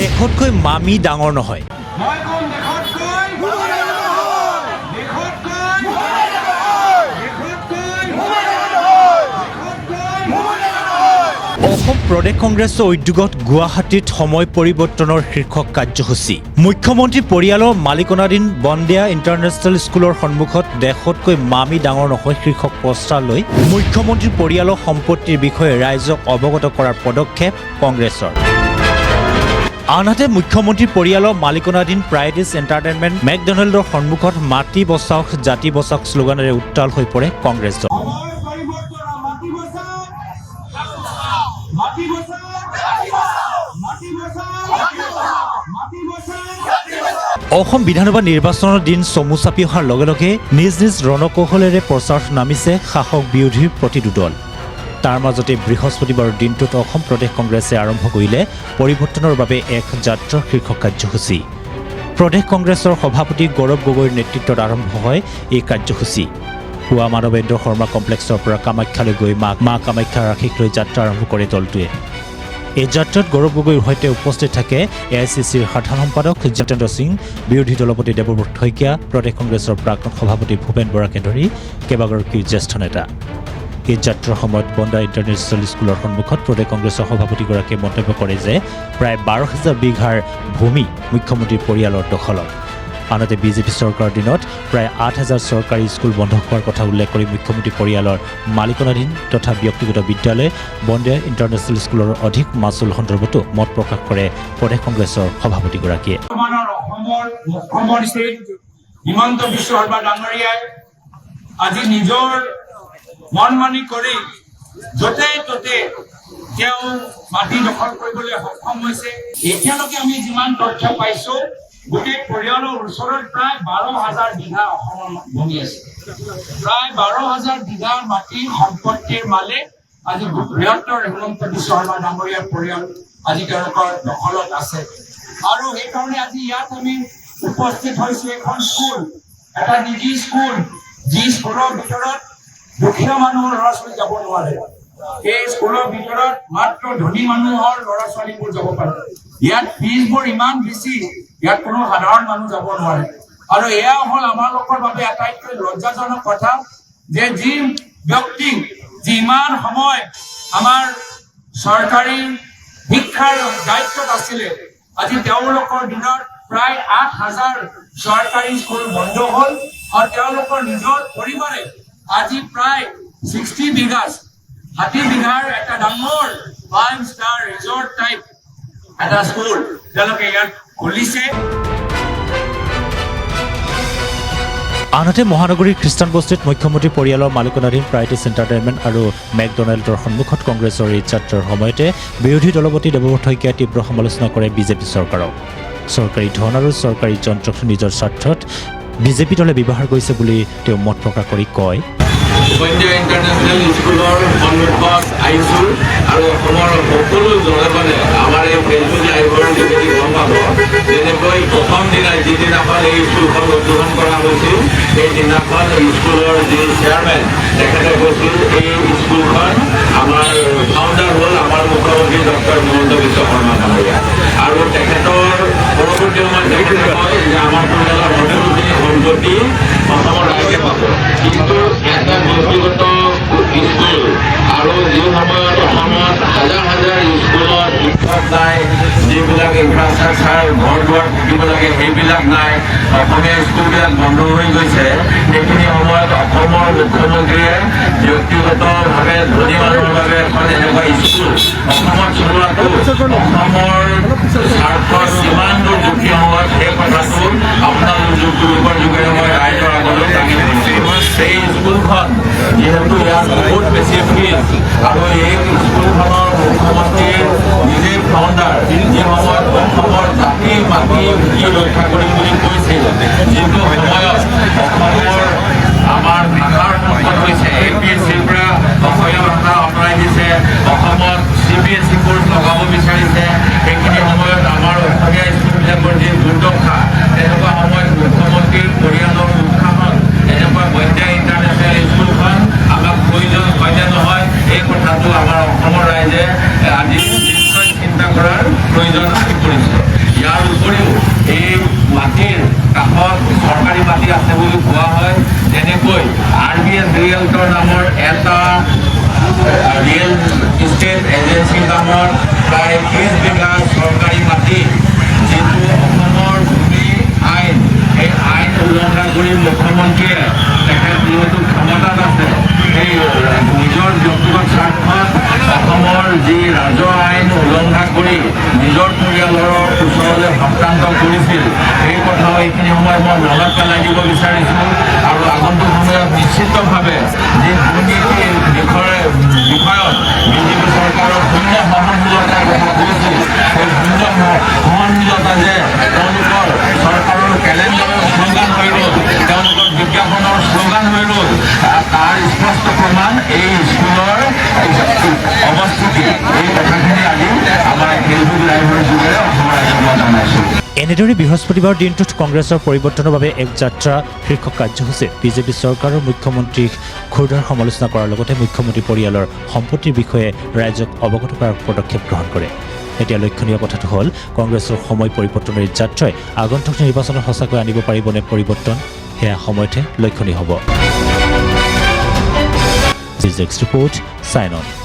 দেশতকৈ মামি ডাঙৰ নহয়। অসম প্ৰদেশ কংগ্ৰেছৰ উদ্যোগত গুৱাহাটীত সময় পৰিৱৰ্তনৰ শীৰ্ষক কাৰ্যসূচী। মুখ্যমন্ত্ৰী পৰিয়ালৰ মালিকানাধীন বন্দিয়া ইণ্টাৰনেশ্যনেল স্কুলৰ সন্মুখত দেশতকৈ মামি ডাঙৰ নহয় শীৰ্ষক পোষ্টাৰ লৈ মুখ্যমন্ত্ৰীৰ পৰিয়ালৰ সম্পত্তিৰ বিষয়ে ৰাইজক অৱগত কৰাৰ পদক্ষেপ কংগ্ৰেছৰ। আনহাতে মুখ্যমন্ত্ৰী পৰিয়ালৰ মালিকানাধীন প্ৰাইডিছ এণ্টাৰটেইনমেণ্ট মেকডনাল্ডৰ সন্মুখত মাটি বচাওক জাতি বচাওক শ্লোগানেৰে উত্তাল হৈ পৰে কংগ্ৰেছ দল। অসম বিধানসভা নিৰ্বাচনৰ দিন চমু চাপি অহাৰ লগে লগে নিজ নিজ ৰণকৌশলেৰে প্ৰচাৰত নামিছে শাসক বিৰোধীৰ প্ৰতিটো দল। তাৰ মাজতে বৃহস্পতিবাৰৰ দিনটোত অসম প্ৰদেশ কংগ্ৰেছে আৰম্ভ কৰিলে পৰিৱৰ্তনৰ বাবে এক যাত্ৰাৰ শীৰ্ষক কাৰ্যসূচী। প্ৰদেশ কংগ্ৰেছৰ সভাপতি গৌৰৱ গগৈৰ নেতৃত্বত আৰম্ভ হয় এই কাৰ্যসূচী। পুৱা মানৱেন্দ্ৰ শৰ্মা কমপ্লেক্সৰ পৰা কামাখ্যালৈ গৈ মা কামাখ্যাৰ ৰাশিক লৈ যাত্ৰা আৰম্ভ কৰে দলটোৱে। এই যাত্ৰাত গৌৰৱ গগৈৰ সৈতে উপস্থিত থাকে AICCৰ সাধাৰণ সম্পাদক জিতেন্দ্ৰ সিং, বিৰোধী দলপতি দেৱব্ৰত শইকীয়া, প্ৰদেশ কংগ্ৰেছৰ প্ৰাক্তন সভাপতি ভূপেন বৰাকে ধৰি কেইবাগৰাকী জ্যেষ্ঠ নেতা। এই যাত্ৰাৰ সময়ত বন্দিয়া ইণ্টাৰনেশ্যনেল স্কুলৰ সন্মুখত প্ৰদেশ কংগ্ৰেছৰ সভাপতিগৰাকীয়ে মন্তব্য কৰে যে প্ৰায় 12,000 বিঘাৰ ভূমি মুখ্যমন্ত্ৰীৰ পৰিয়ালৰ দখলত। আনহাতে বিজেপি চৰকাৰৰ দিনত প্ৰায় 8,000 চৰকাৰী স্কুল বন্ধ হোৱাৰ কথা উল্লেখ কৰি মুখ্যমন্ত্ৰী পৰিয়ালৰ মালিকানাধীন তথা ব্যক্তিগত বিদ্যালয় বন্দিয়া ইণ্টাৰনেশ্যনেল স্কুলৰ অধিক মাচুল সন্দৰ্ভতো মত প্ৰকাশ কৰে প্ৰদেশ কংগ্ৰেছৰ সভাপতিগৰাকীয়ে। অসমৰ মুখ্যমন্ত্ৰী হিমন্ত বিশ্ব শৰ্মা ডাঙৰীয়াই আজি নিজৰ মন মানি কৰি য'তে ত'তে তেওঁ মাটি দখল কৰিবলৈ সক্ষম হৈছে। এতিয়ালৈকে আমি যিমান তথ্য পাইছো গোটেই পৰিয়ালৰ ওচৰত প্ৰায় 12,000 বিঘা অসমৰ ভূমি আছে। প্ৰায় 12,000 বিঘা মাটিৰ সম্পত্তিৰ মালিক আজি বৃহত্তৰ হিমন্ত বিশ্ব শৰ্মা ডাঙৰীয়াৰ পৰিয়াল আজি তেওঁলোকৰ দখলত আছে। আৰু সেইকাৰণে আজি ইয়াত আমি উপস্থিত হৈছো এখন স্কুল, এটা নিজি স্কুল, যি স্কুলৰ ভিতৰত দুখীয়া মানুহৰ ল'ৰা ছোৱালী যাব নোৱাৰে। এই স্কুলৰ ভিতৰত মাত্ৰ ধনী মানুহৰ ল'ৰা ছোৱালীবোৰ যাব পাৰে। ইয়াত ফিজবোৰ ইমান বেছি, ইয়াত কোনো সাধাৰণ মানুহ যাব নোৱাৰে। আৰু এয়া হ'ল আমাৰ লোকৰ বাবে আটাইতকৈ লজ্জাজনক কথা যে যি ব্যক্তি যি ইমান সময় আমাৰ চৰকাৰী শিক্ষাৰ দায়িত্বত আছিলে, আজি তেওঁলোকৰ দিনত প্ৰায় 8,000 চৰকাৰী স্কুল বন্ধ হ'ল আৰু তেওঁলোকৰ নিজৰ পৰিবাৰে আজি প্ৰায় 60 বিঘা 60 বিঘাৰ এটা ডাঙৰ 5-star ৰিজৰ্ট টাইপ এটা স্কুল তেওঁলোকে ইয়াত খুলিছে। আনহাতে মহানগৰীৰ খ্ৰীষ্টান বস্তিত মুখ্যমন্ত্ৰী পৰিয়ালৰ মালিকানাধীন প্ৰাইডিছ এণ্টাৰটেইনমেণ্ট আৰু মেকডনাল্ডৰ সন্মুখত কংগ্ৰেছৰ এই যাত্ৰাৰ সময়তে বিৰোধী দলপতি দেৱব্ৰত শইকীয়াই তীব্ৰ সমালোচনা কৰে বিজেপি চৰকাৰক। চৰকাৰী ধন আৰু চৰকাৰী যন্ত্ৰক নিজৰ স্বাৰ্থত বিজেপি দলে ব্যৱহাৰ কৰিছে বুলি তেওঁ মত প্ৰকাশ কৰি কয়, বন্দিয়া ইণ্টাৰনেশ্যনেল স্কুলৰ সন্মুখত আহিছোঁ আৰু অসমৰ সকলো জনগণে আমাৰ এই ফেচবুক লাইভৰ যোগেদি গম পাব যেনেকৈ প্ৰথম দিনা যিদিনাখন এই স্কুলখন উদ্বোধন কৰা হৈছিল সেইদিনাখন স্কুলৰ যি চেয়াৰমেন তেখেতে কৈছিল এই স্কুলখন আমাৰ ফাউণ্ডাৰ হ'ল আমাৰ মুখ্যমন্ত্ৰী ডক্টৰ হিমন্ত বিশ্ব শৰ্মা ডাঙৰীয়া। আৰু তেখেতৰ পৰৱৰ্তী সময়ত তেখেতে কয় যে আমাৰ পৰিয়ালৰ সকলোখিনি সম্পত্তি অসমৰ ৰাইজে পাব। কিন্তু এটা ব্যক্তিগত স্কুল আৰু যি সময়ত অসমত হাজাৰ হাজাৰ স্কুলত শিক্ষক নাই, যিবিলাক ইনফ্ৰাষ্ট্ৰাকচাৰ ঘৰ দুৱাৰ থাকিব লাগে সেইবিলাক নাই, অসমীয়া স্কুলবিলাক বন্ধ হৈ গৈছে। সেইখিনি সময়ত অসমৰ মুখ্যমন্ত্ৰীয়ে ব্যক্তিগতভাৱে ধনী মানুহৰ বাবে এখন এনেকুৱা স্কুল অসমত চলোৱাটো অসমৰ স্বাৰ্থত কিমান দূৰ দুখী সময়ত সেই কথাটো আপোনালোকৰ যোগেৰে মই ৰাইজৰ আগলৈ দাঙি ধৰিছোঁ। সেই স্কুলখন যিহেতু ইয়াত বহুত বেছি ফিজ আৰু এই স্কুলখনৰ মুখ্যমন্ত্ৰীৰ নিজে ফাউণ্ডাৰ, যি সময়ত অসমৰ জাতি মাটি ভূমি ৰক্ষা কৰিম বুলি কৈছিল, যিটো সময়ত অসমৰ আমাৰ ভাষাৰ সংকট হৈছে, APSCৰ পৰা অসমীয়া ভাষা আঁতৰাই দিছে, অসমত CBSE কোৰ্চ লগাব বিচাৰিছে, সেইখিনি সময়ত আমাৰ অসমীয়া স্কুলবিলাকৰ যি দুৰ্দশা তেনেকুৱা সময়ত মুখ্যমন্ত্ৰীৰ পৰিয়ালৰ উৎসাহত এনেকুৱা বন্দিয়া ইণ্টাৰনেশ্যনেল স্কুলখন আমাক প্ৰয়োজন হয়নে নহয় এই কথাটো আমাৰ অসমৰ ৰাইজে আজি নিশ্চয় চিন্তা কৰাৰ প্ৰয়োজন আহি পৰিছে। বুলি কোৱা হয়। তেনেকৈ RBS ৰিয়েলটৰ নামৰ এটা ৰিয়েল ইষ্টেট এজেঞ্চি নামৰ প্ৰায় 30 বিঘা চৰকাৰী মাটি, যিটো অসমৰ ভূমি আইন, সেই আইন উলংঘা কৰি মুখ্যমন্ত্ৰীয়ে তেখেত যিহেতু ক্ষমতাত আছে, সেই নিজৰ ব্যক্তিগত স্বাৰ্থত অসমৰ যি ৰাজহ আইন উলংঘা কৰি নিজৰ পৰিয়ালৰ ওচৰলৈ হস্তান্তৰ কৰিছিল, সেই কথাও এইখিনি সময়ত মই মনত পেলাই দিব বিচাৰিছোঁ। আৰু আগন্তুক সময়ত নিশ্চিতভাৱে যি দুৰ্নীতিৰ বিষয়ত বিজেপি চৰকাৰৰ শূন্য সহনশীলতা দেখা গৈছিল, সেই শূন্য সহনশীলতা যে তেওঁলোকৰ চৰকাৰৰ কেলেণ্ডাৰৰ শ্লোগান হৈ ৰ'ল, তেওঁলোকৰ বিজ্ঞাপনৰ শ্লোগান হৈ ৰ'ল, তাৰ স্পষ্ট প্ৰমাণ এই স্কুলৰ অৱস্থিতি। এই কথাখিনি আজি আমাৰ ফেচবুক লাইভৰ যোগেৰে অসমৰ ৰাইজক মই জনাইছোঁ। এনেদৰে বৃহস্পতিবাৰ দিনটোত কংগ্ৰেছৰ পৰিৱৰ্তনৰ বাবে এক যাত্ৰা শীৰ্ষক কাৰ্যসূচীত বিজেপি চৰকাৰৰ মুখ্যমন্ত্ৰীক ক্ষুৰদাৰ সমালোচনা কৰাৰ লগতে মুখ্যমন্ত্ৰী পৰিয়ালৰ সম্পত্তিৰ বিষয়ে ৰাইজক অৱগত কৰাৰ পদক্ষেপ গ্ৰহণ কৰে। এতিয়া লক্ষণীয় কথাটো হ'ল কংগ্ৰেছৰ সময় পৰিৱৰ্তনৰ যাত্ৰাই আগন্তুক নিৰ্বাচনত সঁচাকৈ আনিব পাৰিবনে পৰিৱৰ্তন, সেয়া সময়তহে লক্ষণীয় হ'ব। Report, sign on.